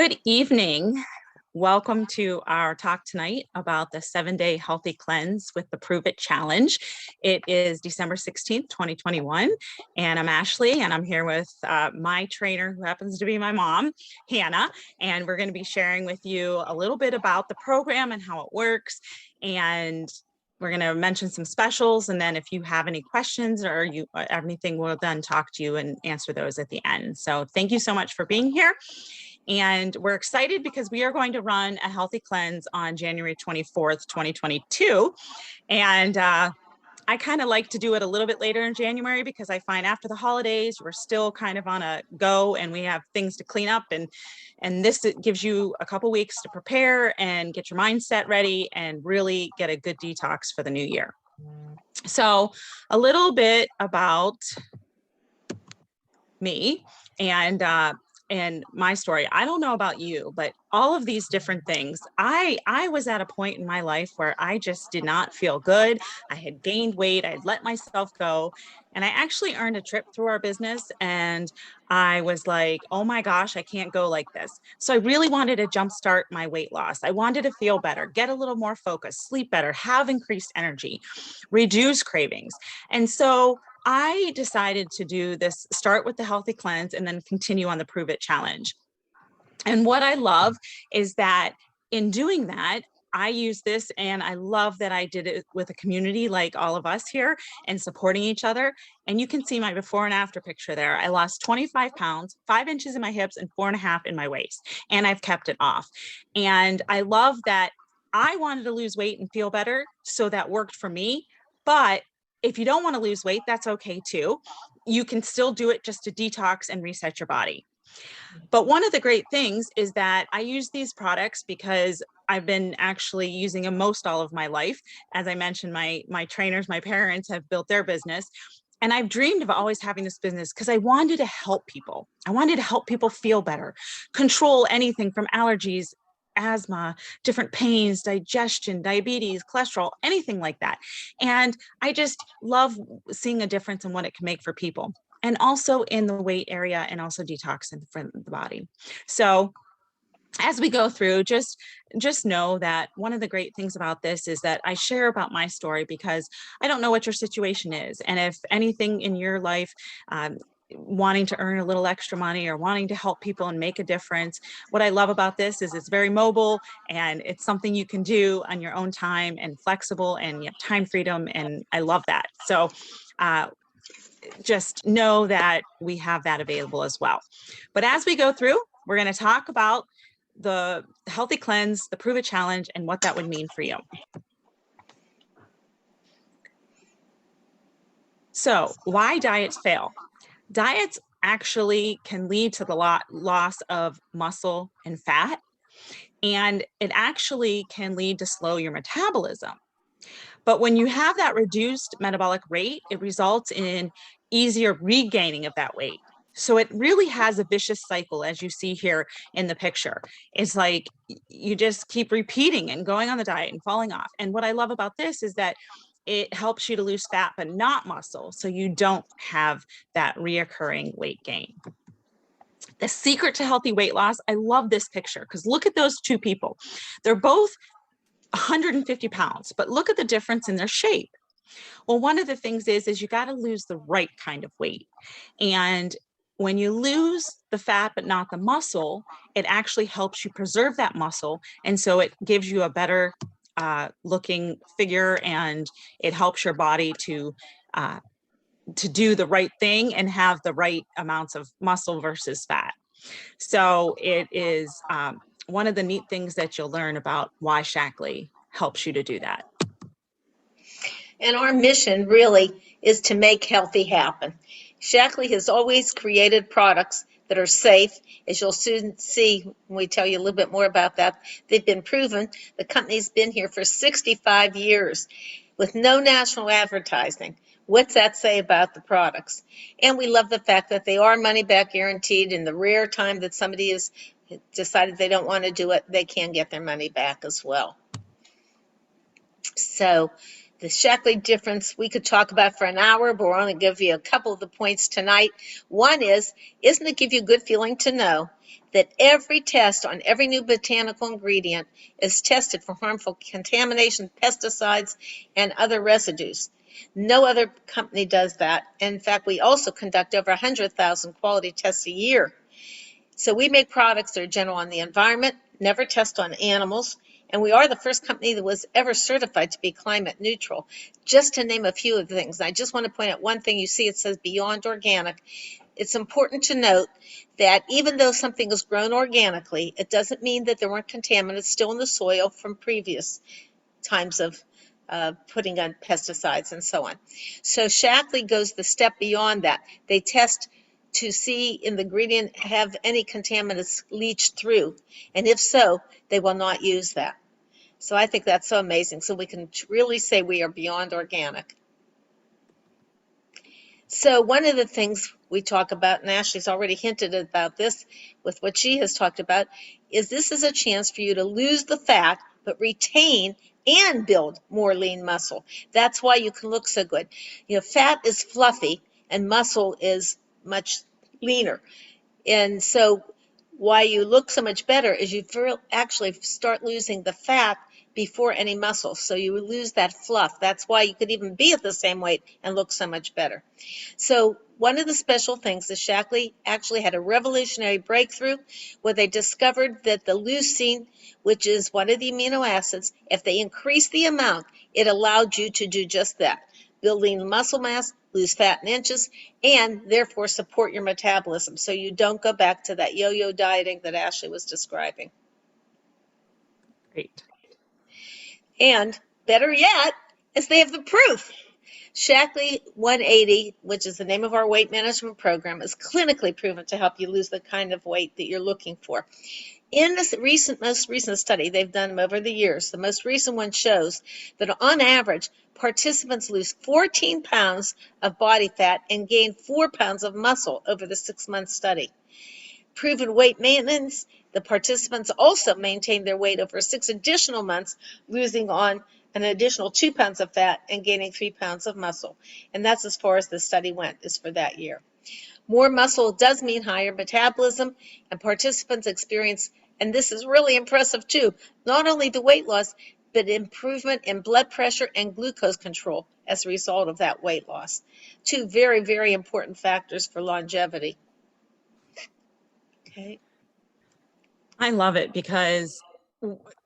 Good evening. Welcome to our talk tonight about the 7-day healthy cleanse with the Prove It Challenge. It is December 16th, 2021, and I'm Ashley, and I'm here with my trainer, who happens to be my mom, Hannah, and we're going to be sharing with you a little bit about the program and how it works, and we're going to mention some specials, and then if you have any questions or anything, we'll then talk to you and answer those at the end. So thank you so much for being here. And we're excited because we are going to run a healthy cleanse on January 24th, 2022. And I kind of like to do it a little bit later in January because I find after the holidays, we're still kind of on a go and we have things to clean up. And this gives you a couple weeks to prepare and get your mindset ready and really get a good detox for the new year. So a little bit about me and my story. I don't know about you, but all of these different things, I was at a point in my life where I just did not feel good. I had gained weight. I had let myself go. And I actually earned a trip through our business. And I was like, oh my gosh, I can't go like this. So I really wanted to jumpstart my weight loss. I wanted to feel better, get a little more focused, sleep better, have increased energy, reduce cravings. And so I decided to do this, start with the healthy cleanse and then continue on the Prove It challenge. And what I love is that in doing that, I use this and I love that I did it with a community like all of us here and supporting each other. And you can see my before and after picture there. I lost 25 pounds, 5 inches in my hips and 4.5 in my waist. And I've kept it off. And I love that I wanted to lose weight and feel better. So that worked for me. But if you don't want to lose weight, that's okay too. You can still do it just to detox and reset your body. But one of the great things is that I use these products because I've been actually using them most all of my life. As I mentioned, my trainers, my parents have built their business. And I've dreamed of always having this business because I wanted to help people. I wanted to help people feel better, control anything from allergies, asthma, different pains, digestion, diabetes, cholesterol, anything like that. And I just love seeing a difference in what it can make for people. And also in the weight area and also detoxing the body. So as we go through, just know that one of the great things about this is that I share about my story because I don't know what your situation is. And if anything in your life, wanting to earn a little extra money or wanting to help people and make a difference. What I love about this is it's very mobile and it's something you can do on your own time and flexible and you have time freedom. And I love that. So just know that we have that available as well. But as we go through, we're going to talk about the healthy cleanse, the Prove It challenge, and what that would mean for you. So why diets fail? Diets actually can lead to the loss of muscle and fat, and it actually can lead to slow your metabolism. But when you have that reduced metabolic rate, it results in easier regaining of that weight. So it really has a vicious cycle, as you see here in the picture. It's like you just keep repeating and going on the diet and falling off. And what I love about this is that it helps you to lose fat, but not muscle. So you don't have that reoccurring weight gain. The secret to healthy weight loss, I love this picture because look at those two people. They're both 150 pounds, but look at the difference in their shape. Well, one of the things is you got to lose the right kind of weight. And when you lose the fat, but not the muscle, it actually helps you preserve that muscle. And so it gives you a better looking figure and it helps your body to do the right thing and have the right amounts of muscle versus fat. So it is one of the neat things that you'll learn about why Shaklee helps you to do that. And our mission really is to make healthy happen. Shaklee has always created products that are safe. As you'll soon see when we tell you a little bit more about that, they've been proven. The company's been here for 65 years with no national advertising. What's that say about the products? And we love the fact that they are money back guaranteed. In the rare time that somebody has decided they don't want to do it, they can get their money back as well. So The Shackley difference we could talk about for an hour, but we're only give you a couple of the points tonight. One is, isn't it give you a good feeling to know that every test on every new botanical ingredient is tested for harmful contamination, pesticides, and other residues? No other company does that. In fact, we also conduct over 100,000 quality tests a year. So we make products that are gentle on the environment, never test on animals, and we are the first company that was ever certified to be climate neutral, just to name a few of the things. I just want to point out one thing. You see it says Beyond Organic. It's important to note that even though something is grown organically, it doesn't mean that there weren't contaminants still in the soil from previous times of putting on pesticides and so on. So Shackley goes the step beyond that. They test to see in the ingredient have any contaminants leached through, and if so, they will not use that. So I think that's so amazing. So we can really say we are beyond organic. So one of the things we talk about, and Ashley's already hinted about this with what she has talked about, is this is a chance for you to lose the fat, but retain and build more lean muscle. That's why you can look so good. You know, fat is fluffy and muscle is much leaner. And so why you look so much better is you actually start losing the fat before any muscle. So you lose that fluff. That's why you could even be at the same weight and look so much better. So one of the special things is Shackley actually had a revolutionary breakthrough where they discovered that the leucine, which is one of the amino acids, if they increased the amount, it allowed you to do just that. Build lean muscle mass, lose fat in inches, and therefore support your metabolism so you don't go back to that yo-yo dieting that Ashley was describing. Great. And better yet, is they have the proof. Shackley 180, which is the name of our weight management program, is clinically proven to help you lose the kind of weight that you're looking for. In this most recent study, they've done them over the years, the most recent one shows that on average, participants lose 14 pounds of body fat and gain 4 pounds of muscle over the 6-month study. Proven weight maintenance, the participants also maintained their weight over 6 additional months, losing on an additional 2 pounds of fat and gaining 3 pounds of muscle. And that's as far as the study went, is for that year. More muscle does mean higher metabolism, and participants experience, and this is really impressive too, not only the weight loss, but improvement in blood pressure and glucose control as a result of that weight loss. Two very, very important factors for longevity. Okay. I love it because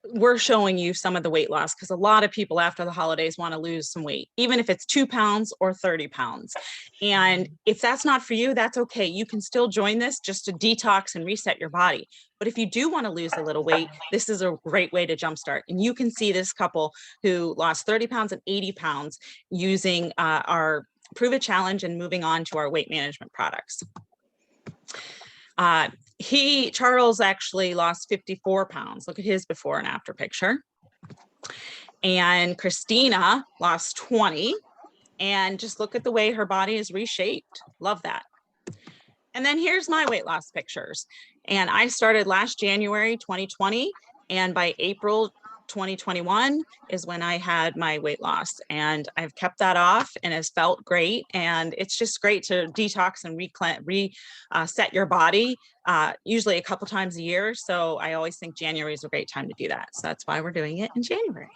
we're showing you some of the weight loss because a lot of people after the holidays want to lose some weight, even if it's 2 pounds or 30 pounds. And if that's not for you, that's okay. You can still join this just to detox and reset your body. But if you do want to lose a little weight, this is a great way to jumpstart. And you can see this couple who lost 30 pounds and 80 pounds using our Prove It Challenge and moving on to our weight management products. Charles actually lost 54 pounds. Look at his before and after picture. And Christina lost 20. And just look at the way her body is reshaped. Love that. And then here's my weight loss pictures. And I started last January 2020. And by April 2021 is when I had my weight loss, and I've kept that off and has felt great. And it's just great to detox and reset your body, usually a couple times a year. So I always think January is a great time to do that. So that's why we're doing it in January.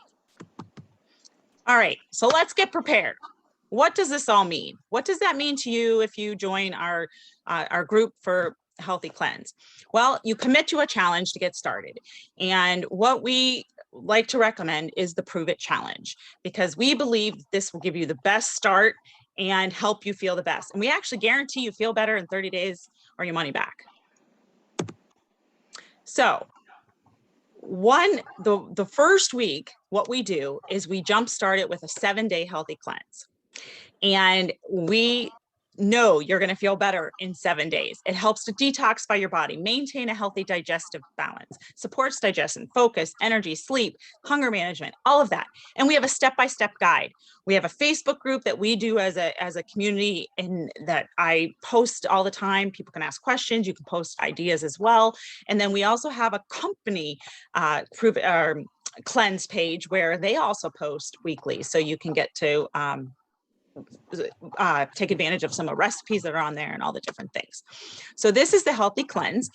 All right, so let's get prepared. What does this all mean? What does that mean to you if you join our group for Healthy Cleanse? Well, you commit to a challenge to get started. And what we like to recommend is the Prove It Challenge, because we believe this will give you the best start and help you feel the best. And we actually guarantee you feel better in 30 days or your money back. So the first week, what we do is we jumpstart it with a 7-day healthy cleanse. And we know you're going to feel better in 7 days. It helps to detoxify your body, maintain a healthy digestive balance, supports digestion, focus, energy, sleep, hunger management, all of that. And we have a step-by-step guide. We have a Facebook group that we do as a community, and that I post all the time. People can ask questions. You can post ideas as well. And then we also have a company cleanse page where they also post weekly. So you can get to take advantage of some of the recipes that are on there and all the different things. So this is the healthy cleanse.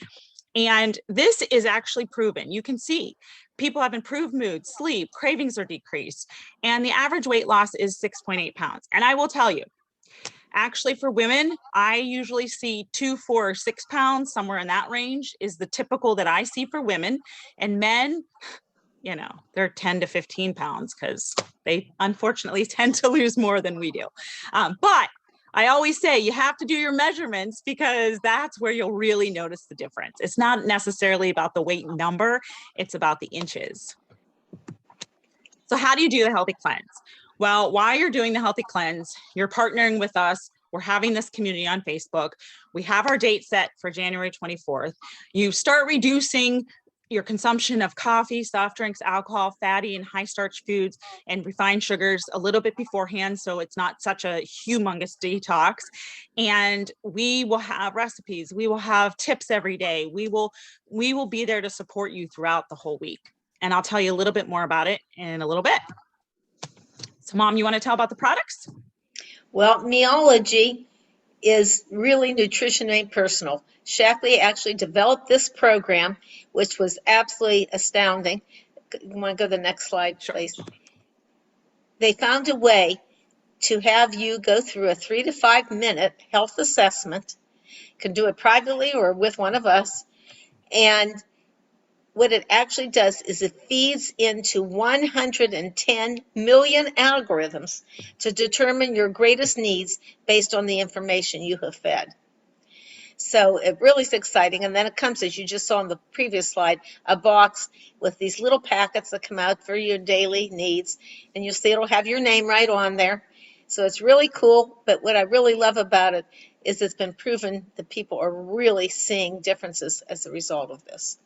And this is actually proven. You can see people have improved mood, sleep, cravings are decreased, and the average weight loss is 6.8 pounds. And I will tell you, actually for women, I usually see 2, 4, 6 pounds, somewhere in that range is the typical that I see for women. And men, you know, they're 10 to 15 pounds because they unfortunately tend to lose more than we do. But I always say you have to do your measurements because that's where you'll really notice the difference. It's not necessarily about the weight number, it's about the inches. So how do you do the healthy cleanse? Well, while you're doing the healthy cleanse, you're partnering with us. We're having this community on Facebook. We have our date set for January 24th. You start reducing your consumption of coffee, soft drinks, alcohol, fatty and high starch foods, and refined sugars a little bit beforehand, so it's not such a humongous detox. And we will have recipes. We will have tips every day. We will be there to support you throughout the whole week. And I'll tell you a little bit more about it in a little bit. So, Mom, you want to tell about the products? Well, Meology is really nutrition made personal. Shackley actually developed this program, which was absolutely astounding. You want to go to the next slide, Sure. please? They found a way to have you go through a 3 to 5 minute health assessment. You can do it privately or with one of us. And what it actually does is it feeds into 110 million algorithms to determine your greatest needs based on the information you have fed. So it really is exciting. And then it comes, as you just saw on the previous slide, a box with these little packets that come out for your daily needs. And you'll see it'll have your name right on there. So it's really cool. But what I really love about it is it's been proven that people are really seeing differences as a result of this.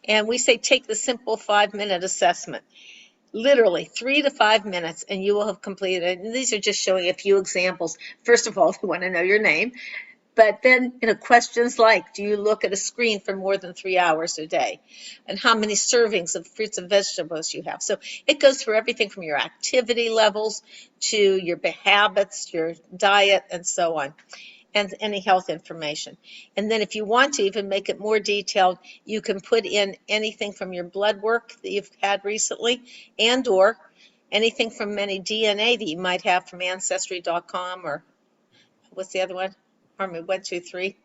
And we say take the simple 5-minute assessment. Literally 3 to 5 minutes, and you will have completed it. And these are just showing a few examples. First of all, we want to know your name. But then, questions like, do you look at a screen for more than 3 hours a day? And how many servings of fruits and vegetables you have? So it goes through everything from your activity levels to your habits, your diet, and so on, and any health information. And then if you want to even make it more detailed, you can put in anything from your blood work that you've had recently and or anything from any DNA that you might have from Ancestry.com or what's the other one? Army 123.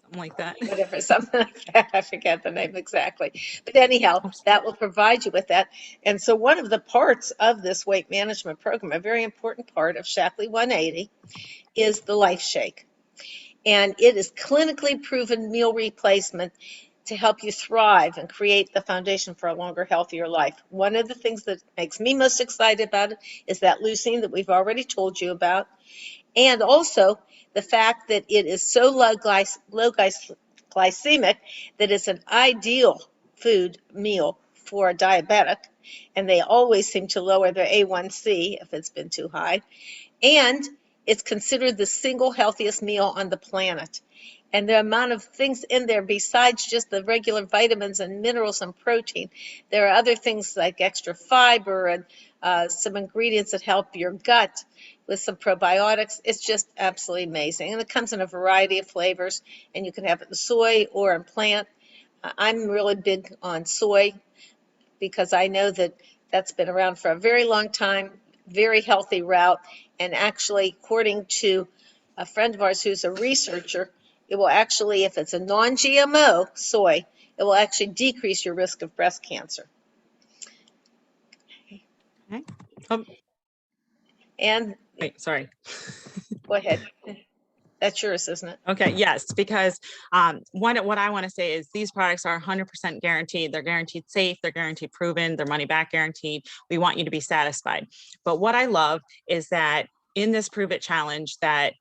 Something like that. Whatever, something like that. I forget the name exactly. But anyhow, that will provide you with that. And so one of the parts of this weight management program, a very important part of Shackley 180, is the Life Shake. And it is clinically proven meal replacement to help you thrive and create the foundation for a longer, healthier life. One of the things that makes me most excited about it is that leucine that we've already told you about, and also the fact that it is so low glycemic that it's an ideal food meal for a diabetic, and they always seem to lower their A1C if it's been too high. And it's considered the single healthiest meal on the planet. And the amount of things in there besides just the regular vitamins and minerals and protein, there are other things like extra fiber and some ingredients that help your gut with some probiotics. It's just absolutely amazing. And it comes in a variety of flavors, and you can have it in soy or in plant. I'm really big on soy because I know that that's been around for a very long time, very healthy route. And actually, according to a friend of ours who's a researcher, it will actually, if it's a non-GMO soy, it will actually decrease your risk of breast cancer. Okay. And Wait, sorry. go ahead. That's yours, isn't it? Okay, yes, because what I want to say is these products are 100% guaranteed. They're guaranteed safe, they're guaranteed proven, they're money back guaranteed. We want you to be satisfied. But what I love is that in this Prove It challenge that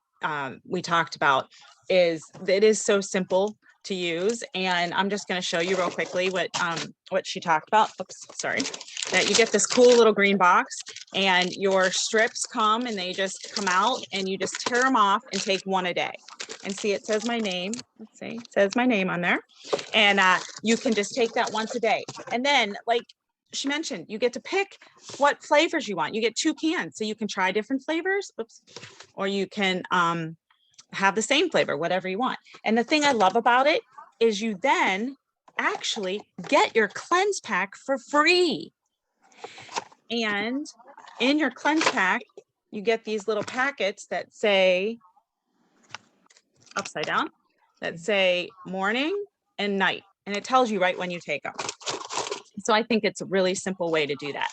we talked about is it is so simple to use. And I'm just going to show you real quickly what she talked about. Oops, sorry. That you get this cool little green box and your strips come and they just come out and you just tear them off and take one a day. and see it says my name. Let's see, it says my name on there. And you can just take that once a day. And then, like she mentioned, you get to pick what flavors you want. You get 2 cans, so you can try different flavors. Oops. Or you can have the same flavor, whatever you want. And the thing I love about it is you then actually get your cleanse pack for free. And in your cleanse pack, you get these little packets that say, upside down, that say morning and night. And it tells you right when you take them. So I think it's a really simple way to do that.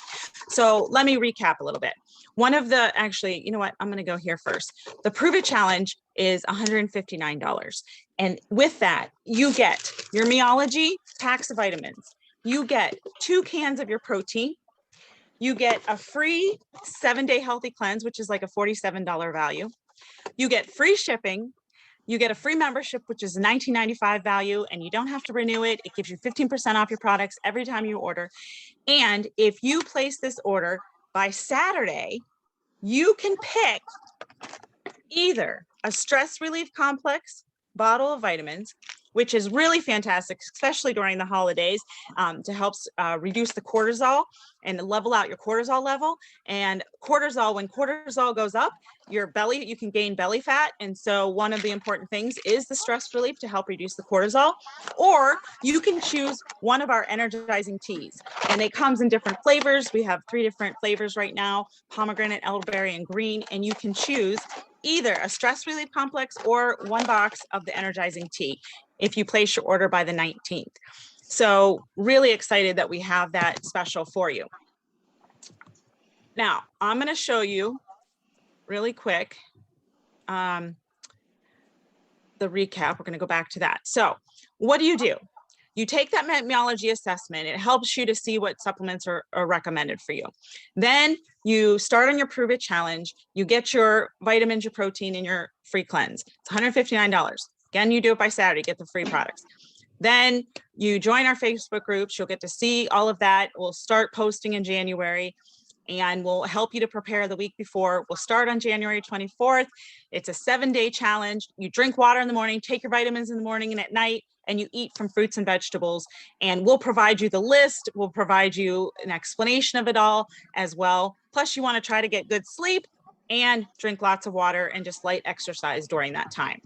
So let me recap a little bit. One of the, actually, you know what? I'm going to go here first. The Prove It Challenge is $159. And with that, you get your Meology packs of vitamins. You get 2 cans of your protein. You get a free 7-day healthy cleanse, which is like a $47 value. You get free shipping. You get a free membership, which is $19.95 value, and you don't have to renew it. It gives you 15% off your products every time you order. And if you place this order by Saturday, you can pick either a stress relief complex bottle of vitamins, which is really fantastic, especially during the holidays, to help reduce the cortisol and level out your cortisol level. And cortisol, when cortisol goes up, your belly, you can gain belly fat. And so one of the important things is the stress relief to help reduce the cortisol. Or you can choose one of our energizing teas. And it comes in different flavors. We have 3 different flavors right now: pomegranate, elderberry, and green. And you can choose either a stress relief complex or 1 box of the energizing tea if you place your order by the 19th. So really excited that we have that special for you. Now, I'm going to show you really quick the recap. We're going to go back to that. So what do? You take that Meology assessment. It helps you to see what supplements are recommended for you. Then you start on your Prove It Challenge. You get your vitamins, your protein, and your free cleanse. It's $159. Again, you do it by Saturday, get the free products. Then you join our Facebook groups. You'll get to see all of that. We'll start posting in January, and we'll help you to prepare the week before. We'll start on January 24th. It's a 7-day challenge. You drink water in the morning, take your vitamins in the morning and at night, and you eat from fruits and vegetables. And we'll provide you the list. We'll provide you an explanation of it all as well. Plus, you want to try to get good sleep and drink lots of water and just light exercise during that time.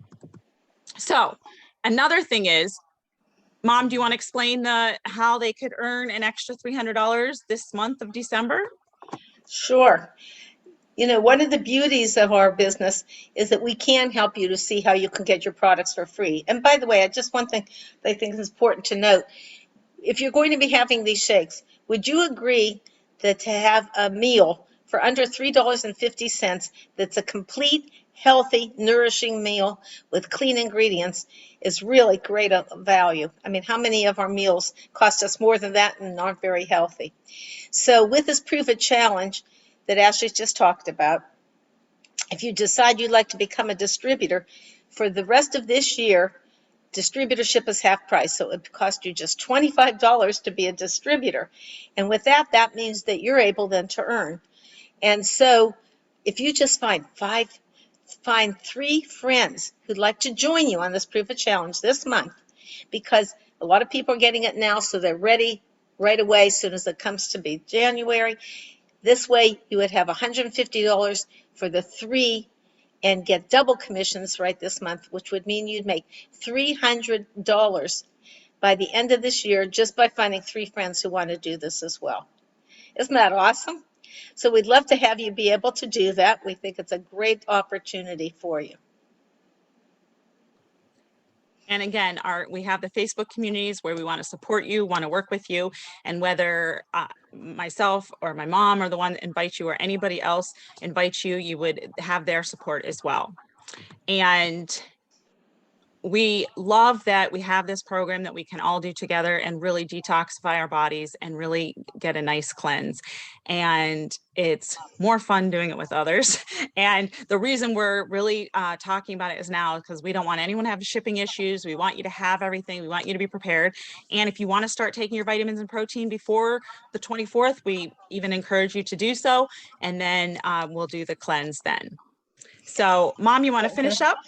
So another thing is, Mom, do you want to explain how they could earn an extra $300 this month of December? Sure. You know, one of the beauties of our business is that we can help you to see how you can get your products for free. And by the way, just one thing that I think is important to note. If you're going to be having these shakes, would you agree that to have a meal for under $3.50 that's a complete, healthy, nourishing meal with clean ingredients is really great value? I mean, how many of our meals cost us more than that and aren't very healthy? So with this Prove It Challenge that Ashley just talked about, if you decide you'd like to become a distributor, for the rest of this year, distributorship is half price, so it costs you just $25 to be a distributor. And with that, that means that you're able then to earn. And so if you just find 3 friends who'd like to join you on this Prove It Challenge this month, because a lot of people are getting it now, so they're ready right away as soon as it comes to be January. This way, you would have $150 for the 3 and get double commissions right this month, which would mean you'd make $300 by the end of this year just by finding 3 friends who want to do this as well. Isn't that awesome? So we'd love to have you be able to do that. We think it's a great opportunity for you. And again, we have the Facebook communities where we want to support you, want to work with you. And whether myself or my mom or the one that invites you or anybody else invites you, you would have their support as well. And we love that we have this program that we can all do together and really detoxify our bodies and really get a nice cleanse. And it's more fun doing it with others. And the reason we're really talking about it is now because we don't want anyone to have shipping issues. We want you to have everything. We want you to be prepared. And if you want to start taking your vitamins and protein before the 24th, we even encourage you to do so. And then we'll do the cleanse then. So, Mom, you want to finish up?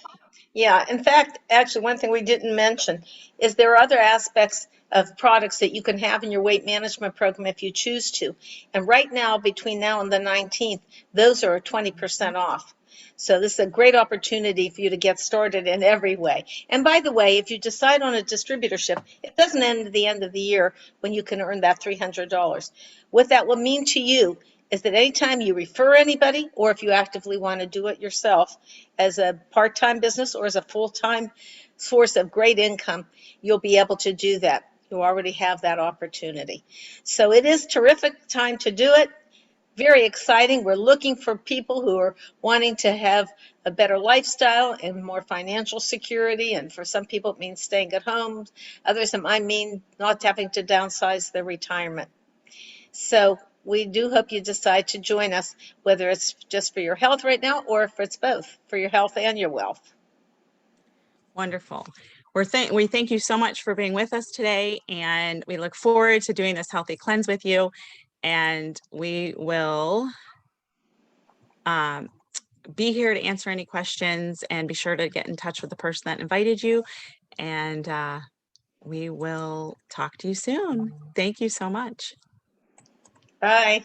Yeah, in fact, actually, one thing we didn't mention is there are other aspects of products that you can have in your weight management program if you choose to. And right now, between now and the 19th, those are 20% off. So this is a great opportunity for you to get started in every way. And by the way, if you decide on a distributorship, it doesn't end at the end of the year when you can earn that $300. What that will mean to you is that anytime you refer anybody, or if you actively want to do it yourself as a part-time business or as a full-time source of great income, you'll be able to do that. You already have that opportunity. So it is terrific time to do it. Very exciting. We're looking for people who are wanting to have a better lifestyle and more financial security. And for some people, it means staying at home. Others, it might mean not having to downsize their retirement. So we do hope you decide to join us, whether it's just for your health right now or if it's both, for your health and your wealth. Wonderful. We thank you so much for being with us today, and we look forward to doing this healthy cleanse with you. And we will be here to answer any questions, and be sure to get in touch with the person that invited you. And we will talk to you soon. Thank you so much. Bye.